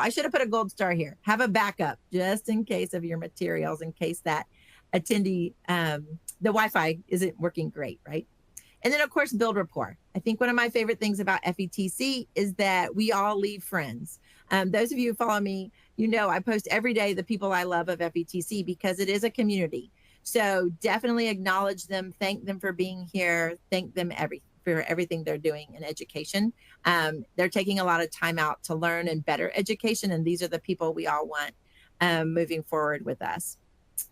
should have put a gold star here. Have a backup just in case of your materials, in case that attendee, the Wi-Fi isn't working great, right? And then, of course, build rapport. I think one of my favorite things about FETC is that we all leave friends. Those of you who follow me, you know I post every day the people I love of FETC because it is a community. So definitely acknowledge them, thank them for being here, thank them for everything they're doing in education. They're taking a lot of time out to learn and better education, and these are the people we all want moving forward with us.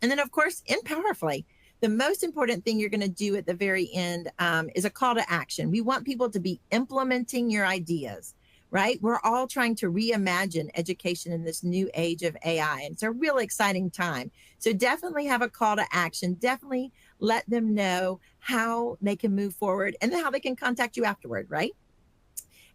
And then, of course, end powerfully. The most important thing you're going to do at the very end is a call to action. We want people to be implementing your ideas, right? We're all trying to reimagine education in this new age of AI. And it's a really exciting time. So definitely have a call to action. Definitely let them know how they can move forward and then how they can contact you afterward, right?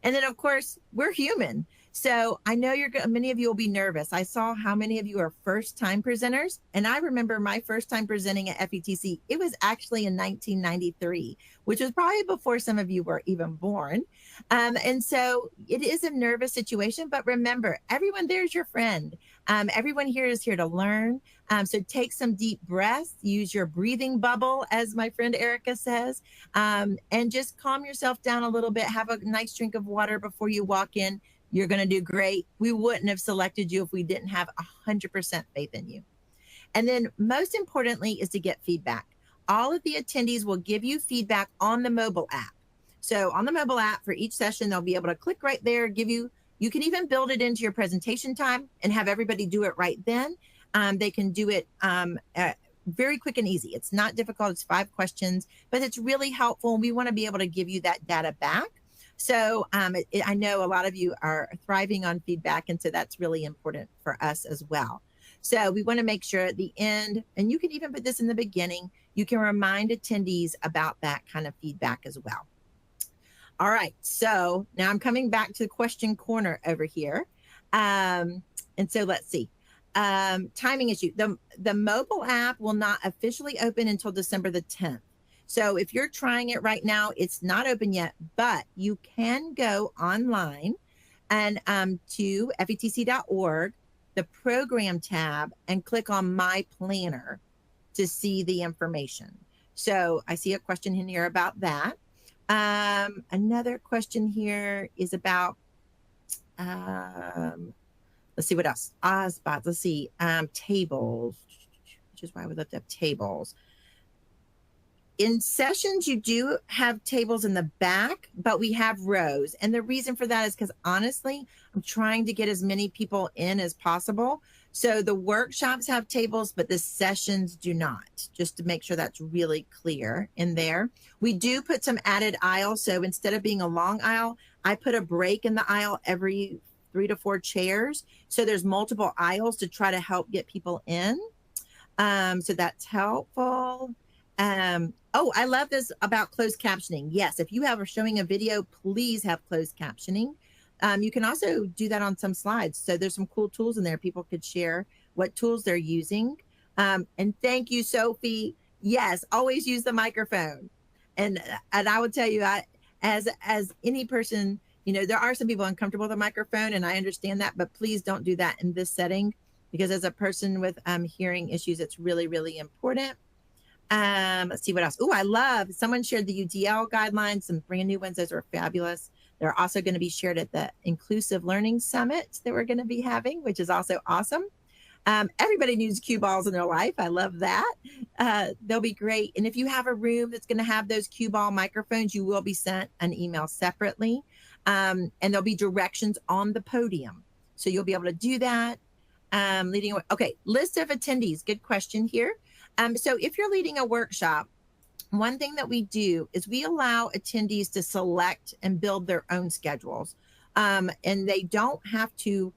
And then, of course, we're human. So I know many of you will be nervous. I saw how many of you are first-time presenters. And I remember my first time presenting at FETC. It was actually in 1993, which was probably before some of you were even born. And so it is a nervous situation. But remember, everyone there is your friend. Everyone here is here to learn. So take some deep breaths, use your breathing bubble, as my friend Erica says, and just calm yourself down a little bit. Have a nice drink of water before you walk in. You're going to do great. We wouldn't have selected you if we didn't have 100% faith in you. And then most importantly is to get feedback. All of the attendees will give you feedback on the mobile app. So on the mobile app for each session, they'll be able to click right there, you can even build it into your presentation time and have everybody do it right then. They can do it very quick and easy. It's not difficult. It's 5 questions, but it's really helpful. And we want to be able to give you that data back. So I know a lot of you are thriving on feedback, and so that's really important for us as well. So we want to make sure at the end, and you can even put this in the beginning, you can remind attendees about that kind of feedback as well. All right, so now I'm coming back to the question corner over here. And so let's see. Timing issue. The mobile app will not officially open until December the 10th. So if you're trying it right now, it's not open yet, but you can go online and to FETC.org, the program tab, and click on My Planner to see the information. So I see a question in here about that. Another question here is about, let's see what else. Spots. Let's see. Tables, which is why I would love to have tables. In sessions, you do have tables in the back, but we have rows. And the reason for that is because honestly, I'm trying to get as many people in as possible. So the workshops have tables, but the sessions do not, just to make sure that's really clear in there. We do put some added aisles. So instead of being a long aisle, I put a break in the aisle every 3 to 4 chairs. So there's multiple aisles to try to help get people in. So that's helpful. Oh, I love this about closed captioning. Yes, if you are showing a video, please have closed captioning. You can also do that on some slides. So there's some cool tools in there. People could share what tools they're using. And thank you, Sophie. Yes, always use the microphone. And I will tell you, as any person, you know, there are some people uncomfortable with a microphone, and I understand that, but please don't do that in this setting, because as a person with hearing issues, it's really, really important. Let's see what else. Oh, I love, someone shared the UDL guidelines, some brand new ones. Those are fabulous. They're also going to be shared at the Inclusive Learning Summit that we're going to be having, which is also awesome. Everybody needs cue balls in their life. I love that. They'll be great. And if you have a room that's going to have those cue ball microphones, you will be sent an email separately. And there'll be directions on the podium. So you'll be able to do that. Okay, list of attendees. Good question here. So if you're leading a workshop, one thing that we do is we allow attendees to select and build their own schedules. And they don't have to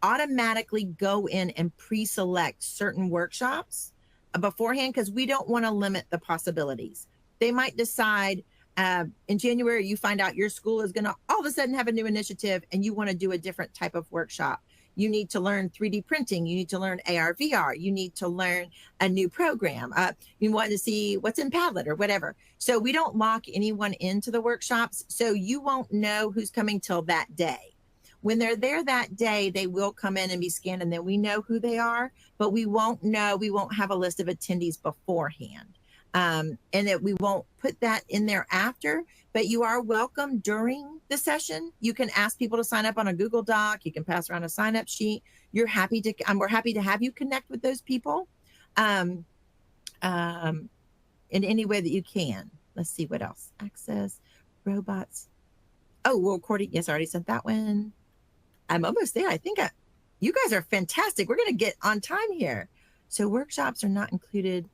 automatically go in and pre-select certain workshops beforehand, because we don't want to limit the possibilities. They might decide in January, you find out your school is going to all of a sudden have a new initiative and you want to do a different type of workshop. You need to learn 3D printing. You need to learn AR, VR. You need to learn a new program. You want to see what's in Padlet or whatever. So we don't lock anyone into the workshops. So you won't know who's coming till that day. When they're there that day, they will come in and be scanned, and then we know who they are, but we won't know. We won't have a list of attendees beforehand. And that we won't put that in there after, but you are welcome during the session. You can ask people to sign up on a Google Doc. You can pass around a sign up sheet. We're happy to have you connect with those people in any way that you can. Let's see what else. Access, robots. Oh, well, recording. Yes, I already sent that one. I'm almost there. I think you guys are fantastic. We're going to get on time here. So workshops are not included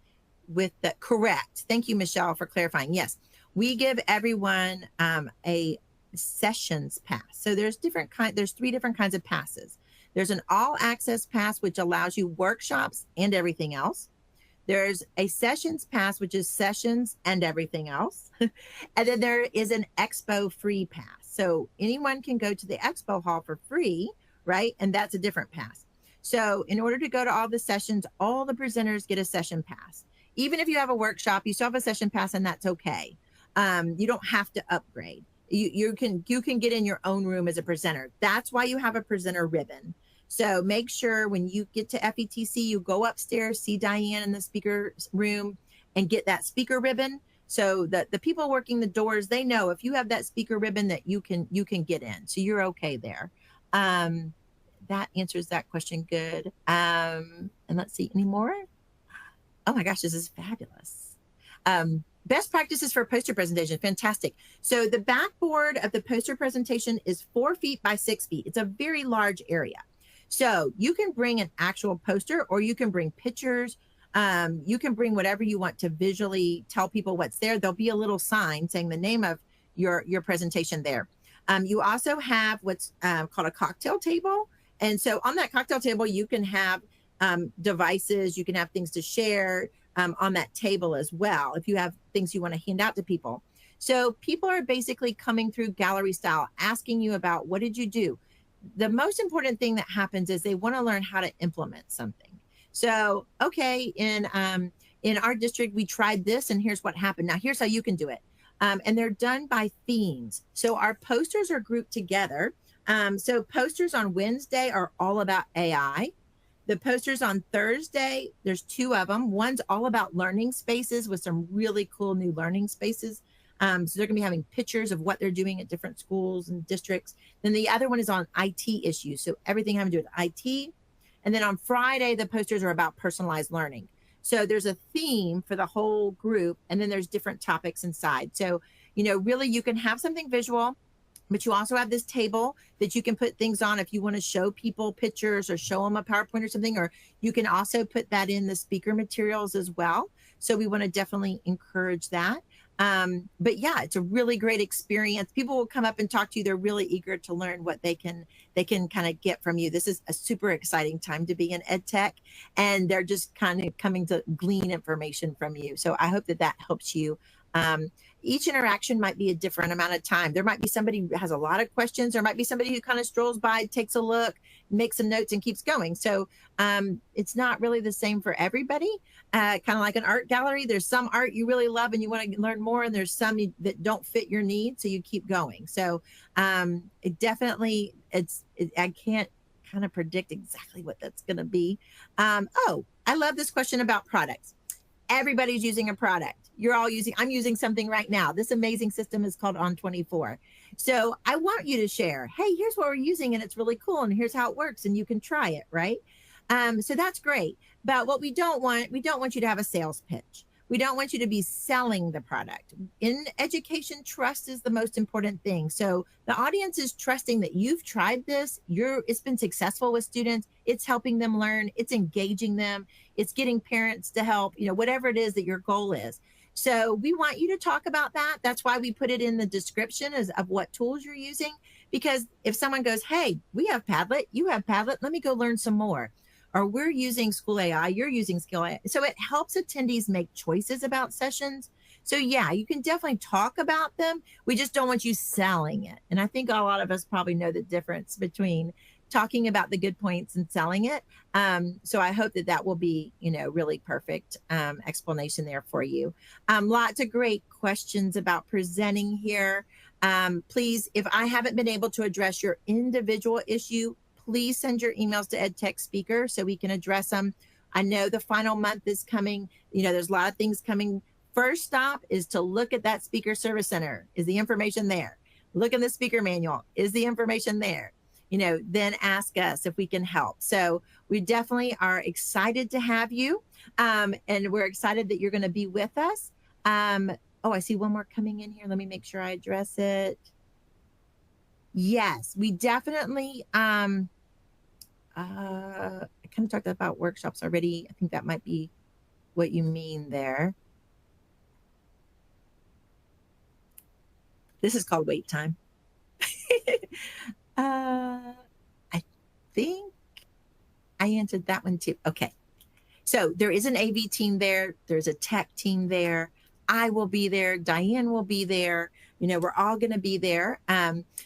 with the correct. Thank you, Michelle, for clarifying. Yes, we give everyone a sessions pass. So there's three different kinds of passes. There's an all access pass, which allows you workshops and everything else. There's a sessions pass, which is sessions and everything else. And then there is an expo free pass. So anyone can go to the expo hall for free, right? And that's a different pass. So in order to go to all the sessions, all the presenters get a session pass. Even if you have a workshop, you still have a session pass, and that's okay. You don't have to upgrade. You can get in your own room as a presenter. That's why you have a presenter ribbon. So make sure when you get to FETC, you go upstairs, see Diane in the speaker room, and get that speaker ribbon. So that the people working the doors, they know if you have that speaker ribbon that you can get in. So you're okay there. That answers that question good. And let's see, any more? Oh my gosh, this is fabulous. Best practices for poster presentation. Fantastic. So the backboard of the poster presentation is 4 feet by 6 feet. It's a very large area. So you can bring an actual poster, or you can bring pictures. You can bring whatever you want to visually tell people what's there. There'll be a little sign saying the name of your presentation there. You also have what's called a cocktail table. And so on that cocktail table, you can have devices, you can have things to share on that table as well, if you have things you want to hand out to people. So people are basically coming through gallery style, asking you about, what did you do? The most important thing that happens is they want to learn how to implement something. So, okay, in our district, we tried this and here's what happened. Now here's how you can do it. And they're done by themes. So our posters are grouped together. So posters on Wednesday are all about AI. The posters on Thursday, there's 2 of them. One's all about learning spaces with some really cool new learning spaces. So they're going to be having pictures of what they're doing at different schools and districts. Then the other one is on IT issues. So everything having to do with IT. And then on Friday, the posters are about personalized learning. So there's a theme for the whole group, and then there's different topics inside. So, really you can have something visual, but you also have this table that you can put things on if you want to show people pictures or show them a PowerPoint or something, or you can also put that in the speaker materials as well. So we want to definitely encourage that. But yeah, it's a really great experience. People will come up and talk to you. They're really eager to learn what they can kind of get from you. This is a super exciting time to be in EdTech, and they're just kind of coming to glean information from you. So I hope that helps you. Each interaction might be a different amount of time. There might be somebody who has a lot of questions. There might be somebody who kind of strolls by, takes a look, makes some notes, and keeps going. So it's not really the same for everybody. Kind of like an art gallery. There's some art you really love and you want to learn more, and there's some that don't fit your needs, so you keep going. So it definitely, I can't kind of predict exactly what that's going to be. Oh, I love this question about products. Everybody's using a product. I'm using something right now. This amazing system is called On24. So I want you to share, hey, here's what we're using and it's really cool, and here's how it works, and you can try it, right? So that's great. But what we don't want you to have a sales pitch. We don't want you to be selling the product. In education, trust is the most important thing. So the audience is trusting that you've tried this, it's been successful with students, it's helping them learn, it's engaging them, it's getting parents to help, whatever it is that your goal is. So we want you to talk about that. That's why we put it in the description of what tools you're using, Because if someone goes, hey, we have Padlet, you have Padlet, let me go learn some more. Or we're using School AI, you're using Skill AI. So it helps attendees make choices about sessions. So yeah, you can definitely talk about them. We just don't want you selling it. And I think a lot of us probably know the difference between talking about the good points and selling it. So I hope that that will be, really perfect explanation there for you. Lots of great questions about presenting here. Please, if I haven't been able to address your individual issue, please send your emails to EdTech Speaker so we can address them. I know the final month is coming. There's a lot of things coming. First stop is to look at that speaker service center. Is the information there? Look in the speaker manual. Is the information there? Then ask us if we can help. So we definitely are excited to have you. And we're excited that you're going to be with us. Oh, I see one more coming in here. Let me make sure I address it. Yes, we definitely, I kind of talked about workshops already. I think that might be what you mean there. This is called wait time. I think I answered that one too. Okay. So there is an AV team there. There's a tech team there. I will be there. Diane will be there. We're all going to be there.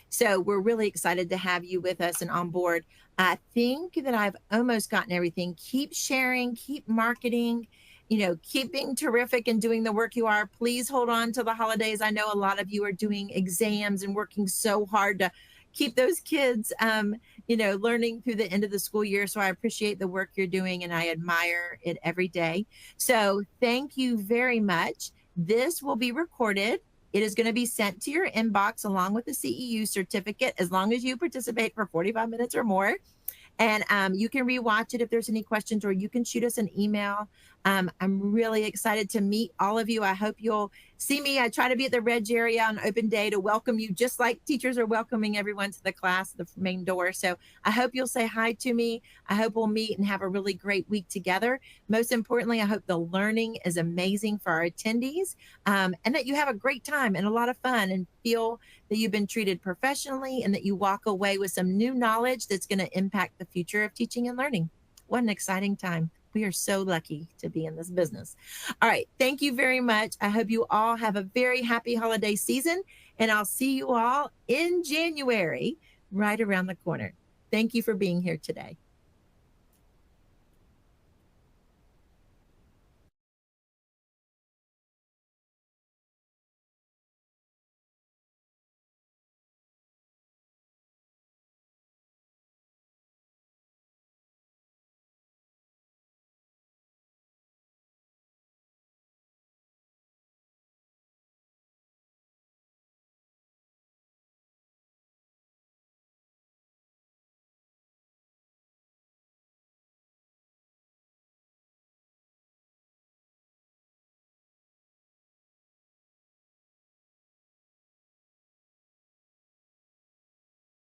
So we're really excited to have you with us and on board. I think that I've almost gotten everything. Keep sharing, keep marketing, keep being terrific and doing the work you are. Please hold on to the holidays. I know a lot of you are doing exams and working so hard to keep those kids, learning through the end of the school year. So I appreciate the work you're doing and I admire it every day. So thank you very much. This will be recorded. It is going to be sent to your inbox along with the CEU certificate as long as you participate for 45 minutes or more. And you can rewatch it if there's any questions, or you can shoot us an email. I'm really excited to meet all of you. I hope you'll see me. I try to be at the Reg area on open day to welcome you, just like teachers are welcoming everyone to the class, the main door. So I hope you'll say hi to me. I hope we'll meet and have a really great week together. Most importantly, I hope the learning is amazing for our attendees, and that you have a great time and a lot of fun and feel that you've been treated professionally and that you walk away with some new knowledge that's going to impact the future of teaching and learning. What an exciting time. We are so lucky to be in this business. All right. Thank you very much. I hope you all have a very happy holiday season, and I'll see you all in January, right around the corner. Thank you for being here today.